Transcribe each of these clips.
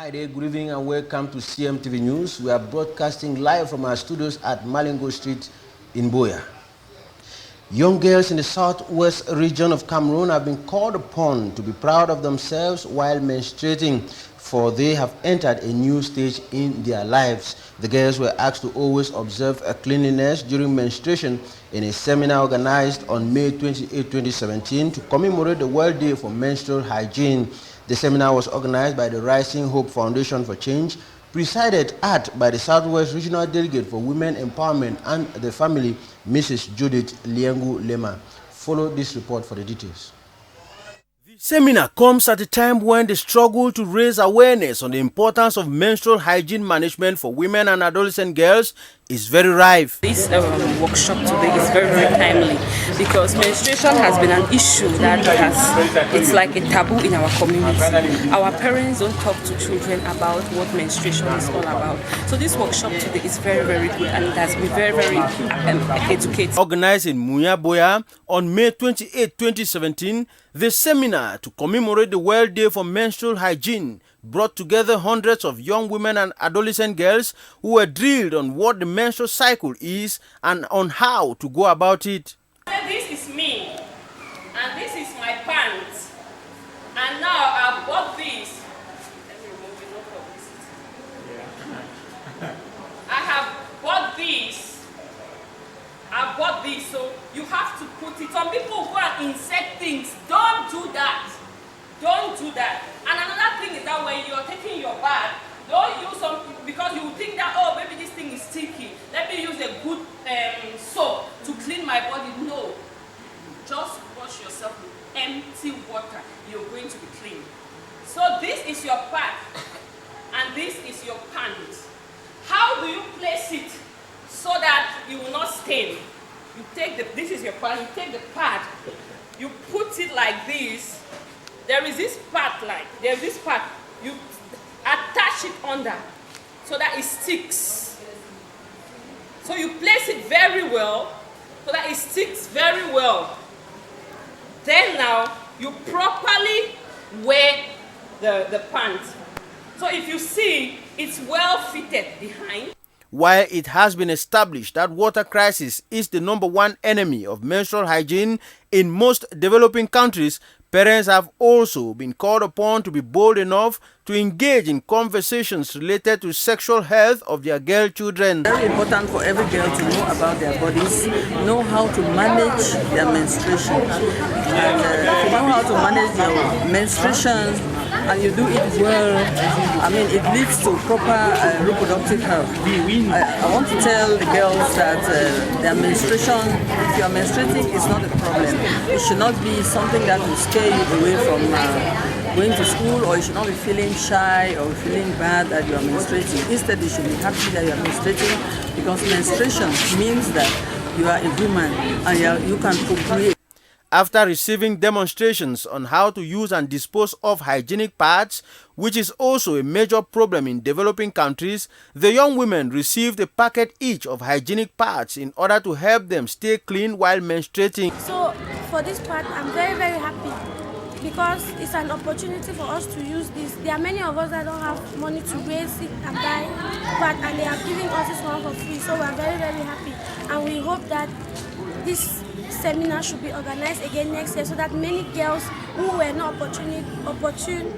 Friday, good evening and welcome to Cmtv News. We are broadcasting live from our studios at Malingo Street in Buea. Young girls in the southwest region of Cameroon have been called upon to be proud of themselves while menstruating, for they have entered a new stage in their lives. The girls were asked to always observe cleanliness during menstruation in a seminar organized on May 28, 2017 to commemorate the World Day for Menstrual Hygiene. The seminar was organized by the Rising Hope Foundation for Change, presided at by the Southwest Regional Delegate for Women Empowerment and the Family, Mrs. Judith Liengu Lema. Follow this report for the details. The seminar comes at a time when the struggle to raise awareness on the importance of menstrual hygiene management for women and adolescent girls is very rife. This workshop today is very, very timely because menstruation has been an issue that it's like a taboo in our community. Our parents don't talk to children about what menstruation is all about. So this workshop today is very, very good and it has been very, very educative. Organized in Buea on May 28, 2017, the seminar to commemorate the World Day for Menstrual Hygiene brought together hundreds of young women and adolescent girls who were drilled on what the menstrual cycle is and on how to go about it. This is me, and this is my pants, and now I bought this. Let me remove it, not I have bought this. I bought this, so you have to put it. Some people go and insert things. Don't do that. Don't do that. And another thing is that when you're taking your bath, don't use something because you think that, oh, maybe this thing is sticky. Let me use a good soap to clean my body. No. Just wash yourself with empty water. You're going to be clean. So this is your pad and this is your pants. How do you place it so that you will not stain? You take this is your pad, you take the pad, you put it like this. There is this part you attach it under so that it sticks. So you place it very well so that it sticks very well. Then now you properly wear the pants. So if you see, it's well fitted behind. While it has been established that water crisis is the #1 enemy of menstrual hygiene in most developing countries, parents have also been called upon to be bold enough to engage in conversations related to sexual health of their girl children. Very important for every girl to know about their bodies, know how to manage their menstruation. And if you know how to manage your menstruation and you do it well, I mean, it leads to proper reproductive health. I want to tell the girls that their menstruation, if you are menstruating, is not a problem. It should not be something that will scare you away from going to school, or you should not be feeling shy or feeling bad that you are menstruating. Instead, you should be happy that you are menstruating, because menstruation means that you are a woman and you can procreate. After receiving demonstrations on how to use and dispose of hygienic pads, which is also a major problem in developing countries, the young women received a packet each of hygienic pads in order to help them stay clean while menstruating. So for this part, I'm very, very happy because it's an opportunity for us to use this. There are many of us that don't have money to raise it and buy, and they are giving us this one for free. So we're very, very happy, and we hope that this seminar should be organized again next year so that many girls who were not opportune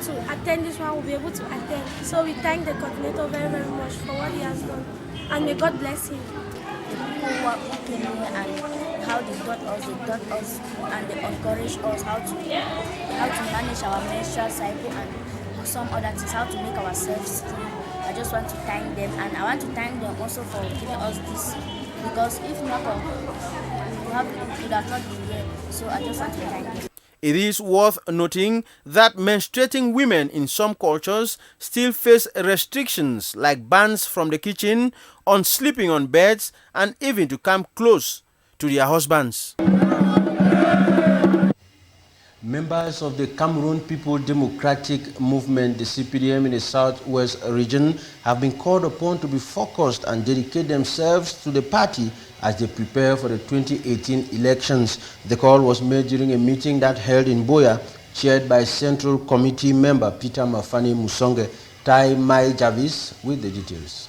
to attend this one will be able to attend. So we thank the coordinator very, very much for what he has done, and may God bless him. Who came here and how they taught us and they encouraged us how to manage our menstrual cycle and some other things, how to make ourselves clean. I just want to thank them, and I want to thank them also for giving us this, because if not, we would have not been here. So I just want to thank them. It is worth noting that menstruating women in some cultures still face restrictions like bans from the kitchen, on sleeping on beds, and even to come close to their husbands. Members of the Cameroon People Democratic Movement, the CPDM in the Southwest region, have been called upon to be focused and dedicate themselves to the party as they prepare for the 2018 elections. The call was made during a meeting that held in Buea, chaired by Central Committee member Peter Mafani Musonge. Tai Mai Javis with the details.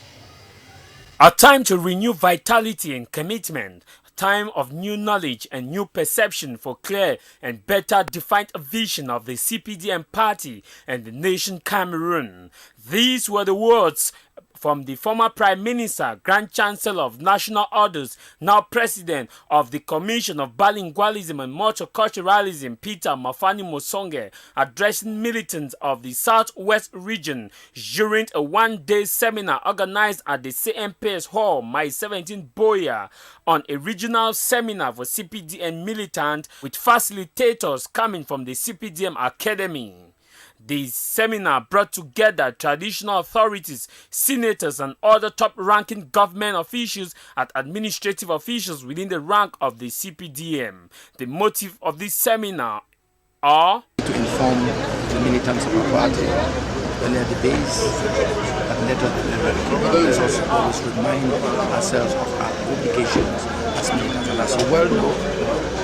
A time to renew vitality and commitment. A time of new knowledge and new perception for clear and better defined vision of the CPDM party and the nation Cameroon. These were the words from the former Prime Minister, Grand Chancellor of National Orders, now President of the Commission of Bilingualism and Multiculturalism, Peter Mafani Mosonge, addressing militants of the Southwest region during a one-day seminar organized at the CMPS Hall, May 17 Boya, on a regional seminar for CPDM militants with facilitators coming from the CPDM Academy. The seminar brought together traditional authorities, senators, and other top-ranking government officials and administrative officials within the rank of the CPDM. The motive of this seminar are to inform the militants of our party earlier debates that let us also remind ourselves of our obligations as militants. And as you well know,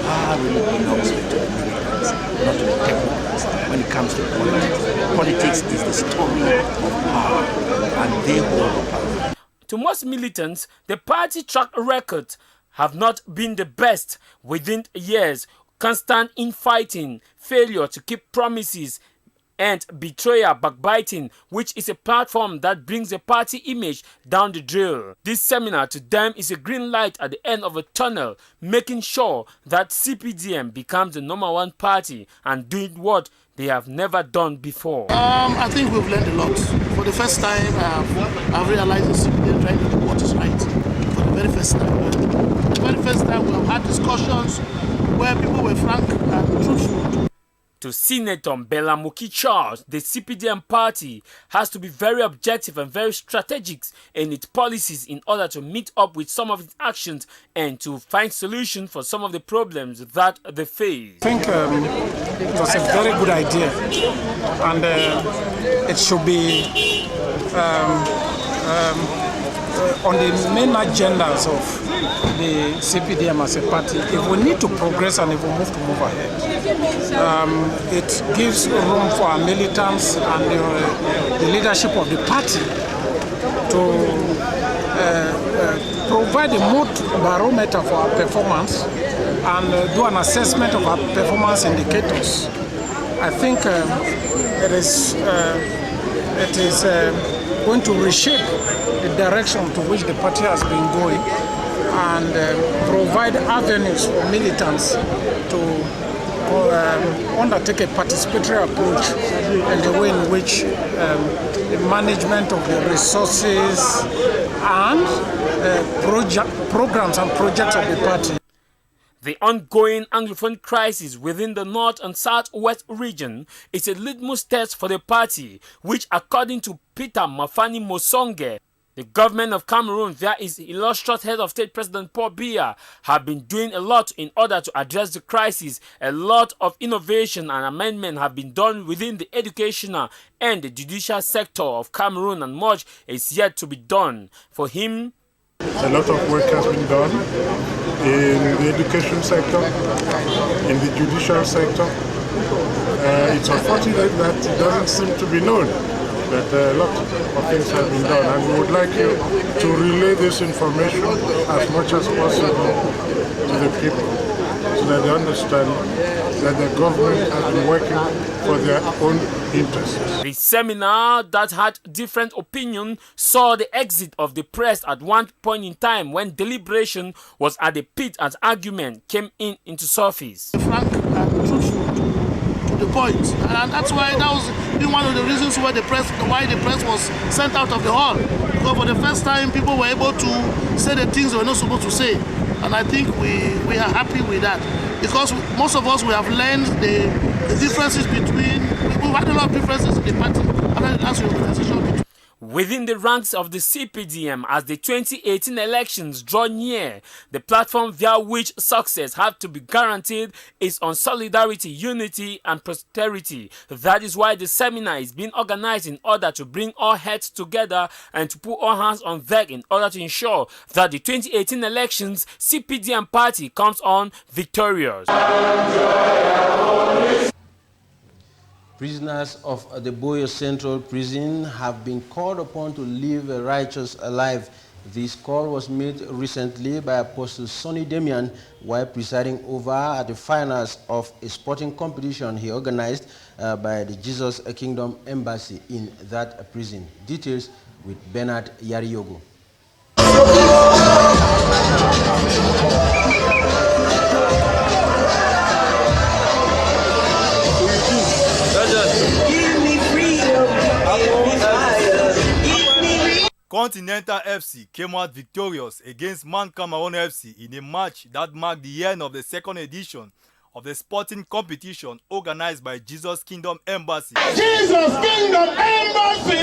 power really belongs to the militants, not to the technocrats. When it comes to politics is the story of power, and they hold the power. To most militants, the party track record have not been the best within years. Constant infighting, failure to keep promises, and betrayal, backbiting, which is a platform that brings the party image down the drain. This seminar to them is a green light at the end of a tunnel, making sure that CPDM becomes the #1 party and doing what they have never done before. I think we've learned a lot. For the first time, I've realized that CPDM trying to do what is right. For the very first time. The very first time we have had discussions where people were frank and truthful. To Senator Belamuki Charles, the CPDM party has to be very objective and very strategic in its policies in order to meet up with some of its actions and to find solutions for some of the problems that they face. I think it was a very good idea, and it should be on the main agendas of the CPDM as a party. If we need to progress and if we move ahead, it gives room for our militants and the leadership of the party to provide a mood barometer for our performance and do an assessment of our performance indicators. I think it is going to reshape the direction to which the party has been going and provide avenues for militants to undertake a participatory approach in the way in which the management of the resources and programs and projects of the party. The ongoing Anglophone crisis within the North and Southwest region is a litmus test for the party, which, according to Peter Mafani Mosonge, the government of Cameroon, via its illustrious head of state, President Paul Biya, have been doing a lot in order to address the crisis. A lot of innovation and amendment have been done within the educational and the judicial sector of Cameroon, and much is yet to be done. For him, a lot of work has been done in the education sector, in the judicial sector. It's unfortunate that it doesn't seem to be known that a lot of things have been done, and we would like you to relay this information as much as possible to the people so that they understand that the government has been working for their own interests. The seminar that had different opinions saw the exit of the press at one point in time when deliberation was at the pit as argument came into surface. Frank and truthful to the point, and that's why that was one of the reasons why the press was sent out of the hall. Because for the first time, people were able to say the things they were not supposed to say, and I think we are happy with that. Because most of us, we have learned the differences between, we've had a lot of differences in the party after the last reorganization. Within the ranks of the CPDM, as the 2018 elections draw near, the platform via which success had to be guaranteed is on solidarity, unity, and prosperity. That is why the seminar is being organized in order to bring all heads together and to put all hands on deck in order to ensure that the 2018 elections CPDM party comes on victorious. Prisoners of the Boyo Central Prison have been called upon to live a righteous life. This call was made recently by Apostle Sonny Damian while presiding over at the finals of a sporting competition he organized by the Jesus Kingdom Embassy in that prison. Details with Bernard Yariogo. Continental FC came out victorious against Man Cameroon FC in a match that marked the end of the second edition of the sporting competition organized by Jesus Kingdom Embassy. Jesus Kingdom Embassy!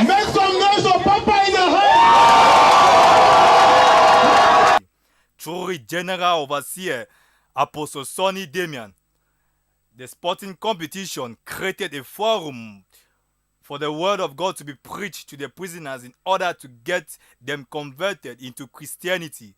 Make some noise for Papa in the house! Through General Overseer Apostle Sonny Damian, the sporting competition created a forum for the word of God to be preached to the prisoners in order to get them converted into Christianity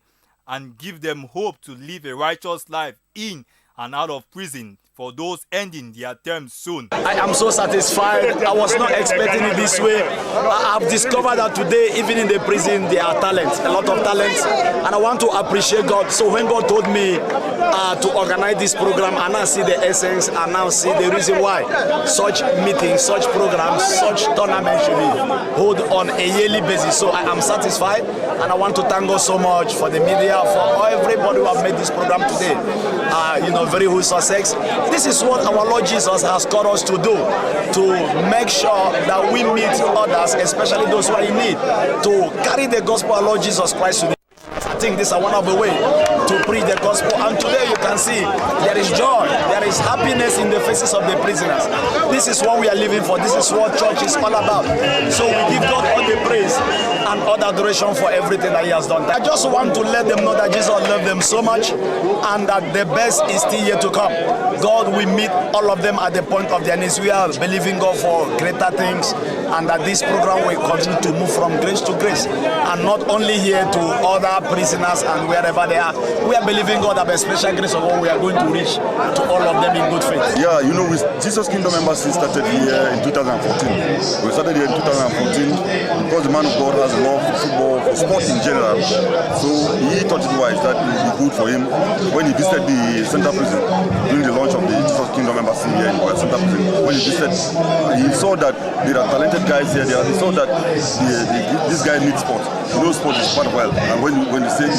and give them hope to live a righteous life in and out of prison for those ending their term soon. I am so satisfied. I was not expecting it this way. I have discovered that today, even in the prison, there are talents, a lot of talents, and I want to appreciate God. So when God told me to organize this program, I now see the essence, I now see the reason why such meetings, such programs, such tournaments should be held on a yearly basis. So I am satisfied, and I want to thank God so much for the media, for everybody who have made this program today. Very good success. This is what our Lord Jesus has called us to do, to make sure that we meet others, especially those who are in need, to carry the gospel of Lord Jesus Christ to them. I think this is one of the ways to preach the gospel, and today you can see there is joy, there is happiness in the faces of the prisoners. This is what we are living for. This is what church is all about. So we give God all the praise and all the adoration for everything that He has done. I just want to let them know that Jesus loved them so much and that the best is still yet to come. God will meet all of them at the point of their needs. We are believing God for greater things, and that this program will continue to move from grace to grace, and not only here to other prisoners and wherever they are. We are believing God that by special grace of God we are going to reach to all of them in good faith. Yeah, with Jesus Kingdom Embassy started here in 2014. We started here in 2014 because the man of God has a love for football, for sport in general. So he thought it wise that it would be good for him when he visited the Central Prison during the launch of the Jesus Kingdom Embassy here in Central Prison. When he visited, he saw that there are talented guys here. He saw that this guy needs sport. Sport is part well. And when they say,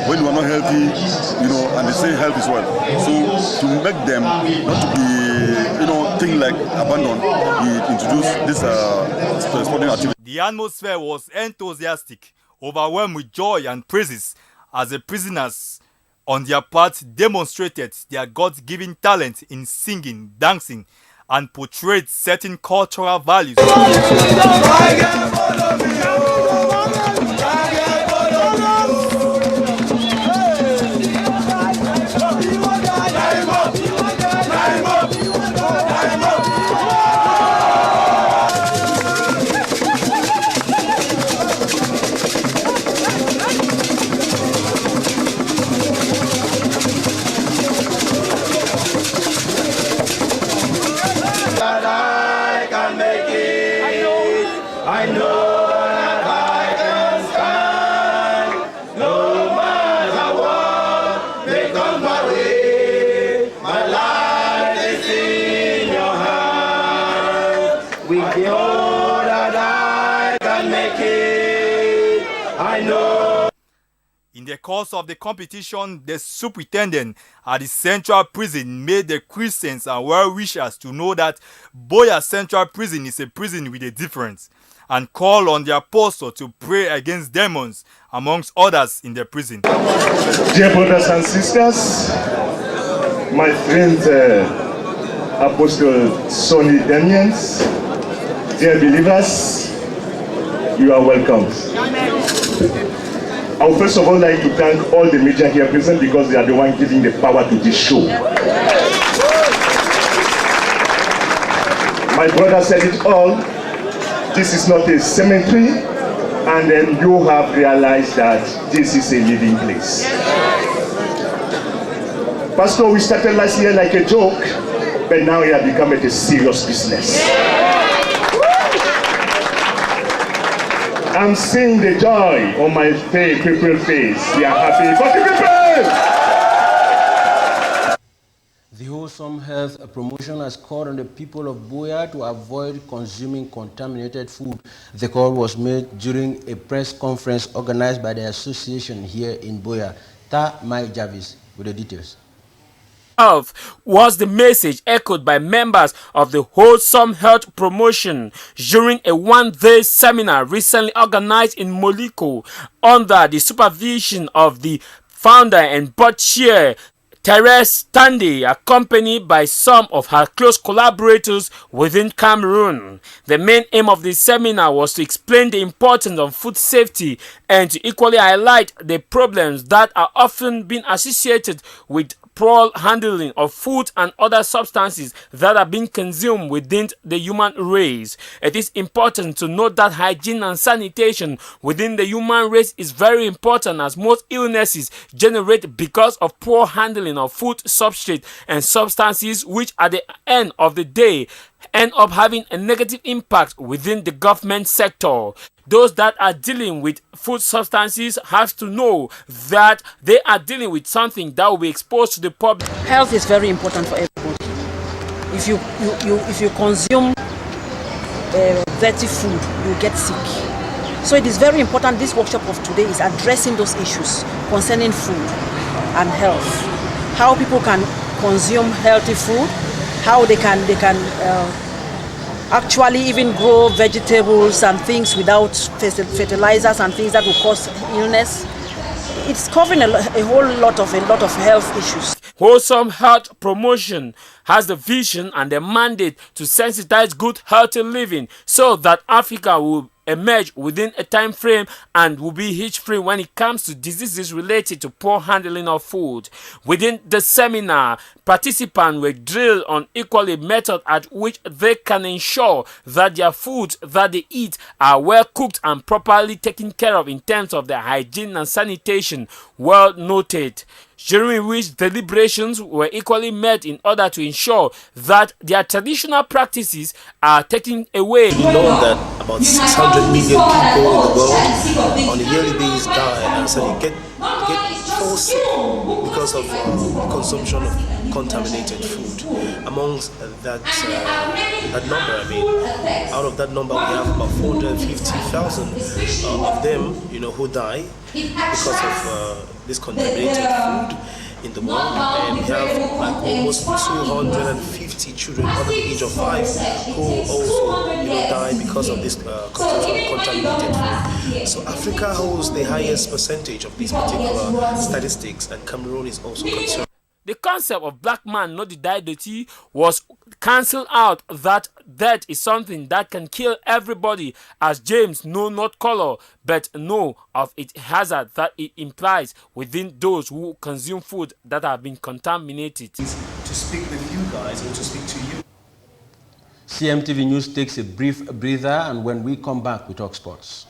when you are not healthy, and they say health is well. So to make them not to be, thing like abandoned, we introduced this sporting activity. The atmosphere was enthusiastic, overwhelmed with joy and praises as the prisoners on their part demonstrated their God-given talent in singing, dancing, and portrayed certain cultural values. In the course of the competition, the superintendent at the Central Prison made the Christians and well-wishers to know that Boya Central Prison is a prison with a difference, and called on the apostle to pray against demons, amongst others, in the prison. Dear brothers and sisters, my friend Apostle Sonny Damian, dear believers, you are welcome. I would first of all like to thank all the media here present because they are the one giving the power to this show. My brother said it all. This is not a cemetery, and then you have realized that this is a living place. Pastor, we started last year like a joke, but now it has become a serious business. I'm seeing the joy on my people's face. We are happy for the people. The Wholesome Health Promotion has called on the people of Boya to avoid consuming contaminated food. The call was made during a press conference organized by the association here in Boya. Mike Jarvis with the details. Health was the message echoed by members of the Wholesome Health Promotion during a one-day seminar recently organized in Moliko under the supervision of the founder and board chair Therese Tande, accompanied by some of her close collaborators within Cameroon. The main aim of the seminar was to explain the importance of food safety and to equally highlight the problems that are often being associated with poor handling of food and other substances that are being consumed within the human race. It is important to note that hygiene and sanitation within the human race is very important, as most illnesses generate because of poor handling of food substrate and substances, which at the end of the day end up having a negative impact within the government sector. Those that are dealing with food substances have to know that they are dealing with something that will be exposed to the public. Health is very important for everybody. If you consume dirty food, you get sick. So it is very important. This workshop of today is addressing those issues concerning food and health. How people can consume healthy food, how they can actually even grow vegetables and things without fertilizers and things that will cause illness. It's covering a whole lot of health issues. Wholesome Health Promotion has the vision and the mandate to sensitize good healthy living so that Africa will emerge within a time frame and will be hitch-free when it comes to diseases related to poor handling of food. Within the seminar, participants were drilled on equally method at which they can ensure that their foods that they eat are well cooked and properly taken care of in terms of their hygiene and sanitation, well noted. During which deliberations were equally met in order to ensure that their traditional practices are taken away. We know that about 600 million people in the world on a yearly basis die, and so you get fall sick because of consumption of contaminated food. Amongst that number, I mean, out of that number, we have about 450,000 of them, who die because of this contaminated food in the world, and we have like almost 250 children under the age of 5 who also die because of this consumption of contaminated food. So Africa holds the highest percentage of these particular statistics, and Cameroon is also concerned. The concept of black man not to die dirty was cancelled out, that death is something that can kill everybody, as James know not color but know of its hazard that it implies within those who consume food that have been contaminated. To speak with you guys and to speak to you. CMTV News takes a brief breather, and when we come back, we talk sports.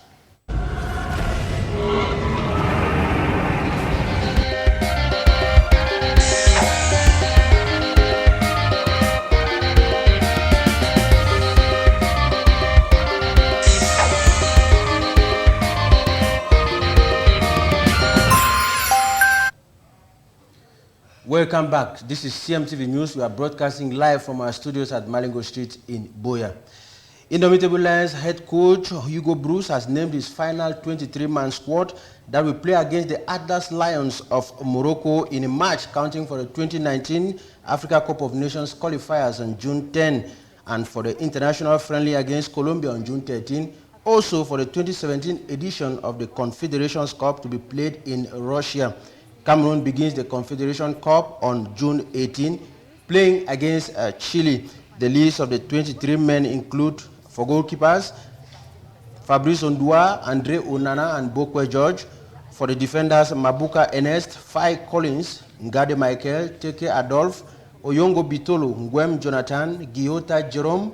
Welcome back. This is CMTV News. We are broadcasting live from our studios at Malingo Street in Boya. Indomitable Lions head coach Hugo Bruce has named his final 23-man squad that will play against the Atlas Lions of Morocco in a match counting for the 2019 Africa Cup of Nations qualifiers on June 10 and for the international friendly against Colombia on June 13. Also for the 2017 edition of the Confederations Cup to be played in Russia. Cameroon begins the Confederation Cup on June 18, playing against Chile. The list of the 23 men include, for goalkeepers, Fabrice Ondua, Andre Onana, and Bokwe George. For the defenders, Mabuka Ernest, Fai Collins, Ngade Michael, Teke Adolphe, Oyongo Bitolo, Ngwem Jonathan, Guiota Jerome,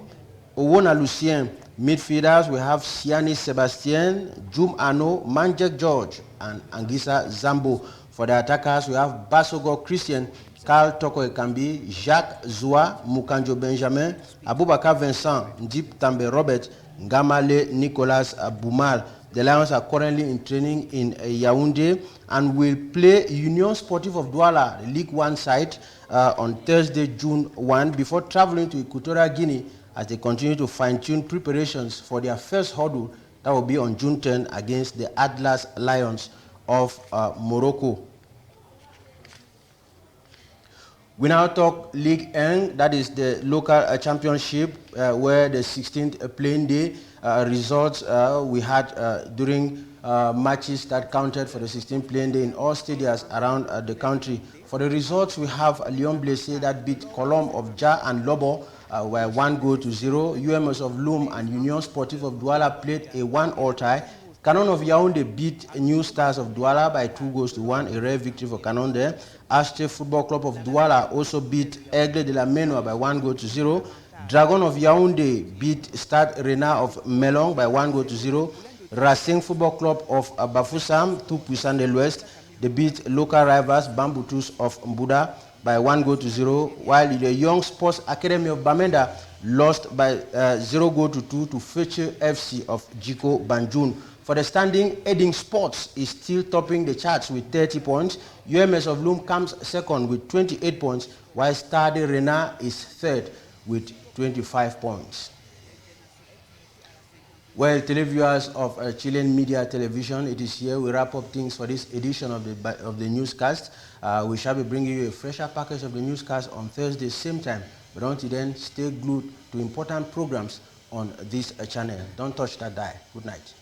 Owona Lucien. Midfielders, we have Siani Sebastien, Jum Ano, Manjek George, and Angisa Zambo. For the attackers, we have Basogo Christian, Carl Toko Ekambi, Jacques Zoua, Mukanjo Benjamin, Abubakar Vincent, Ndip Tambe Robert, Ngamale Nicolas Boumal. The Lions are currently in training in Yaoundé and will play Union Sportive of Douala, the League One side, on Thursday, June 1, before traveling to Equatorial Guinea as they continue to fine-tune preparations for their first hurdle that will be on June 10 against the Atlas Lions of Morocco. We now talk Ligue 1, that is the local championship where the 16th playing day results we had during matches that counted for the 16th playing day in all stadiums around the country. For the results, we have Lyon Blessé that beat Colombe of Ja and Lobo were 1-0. UMS of Loum and Union Sportive of Douala played a 1-1 tie. Canon of Yaoundé beat New Stars of Douala by 2-1, a rare victory for Canon there. Ashte Football Club of Douala also beat Aigle de la Menoa by 1-0. Dragon of Yaoundé beat Stade Renard of Melong by 1-0. Racing Football Club of Bafoussam, tout puissant de l'Ouest, they beat local rivals Bamboutus of Mbuda by 1-0, while the Young Sports Academy of Bamenda lost by 0-2 to Feche FC of Jiko Banjun. For the standing, Edding Sports is still topping the charts with 30 points. UMS of Loum comes second with 28 points, while Stade Renard is third with 25 points. Well, televiewers of Chilean Media Television, it is here we wrap up things for this edition of the newscast. We shall be bringing you a fresher package of the newscast on Thursday, same time. But until then, stay glued to important programs on this channel. Don't touch that dial. Good night.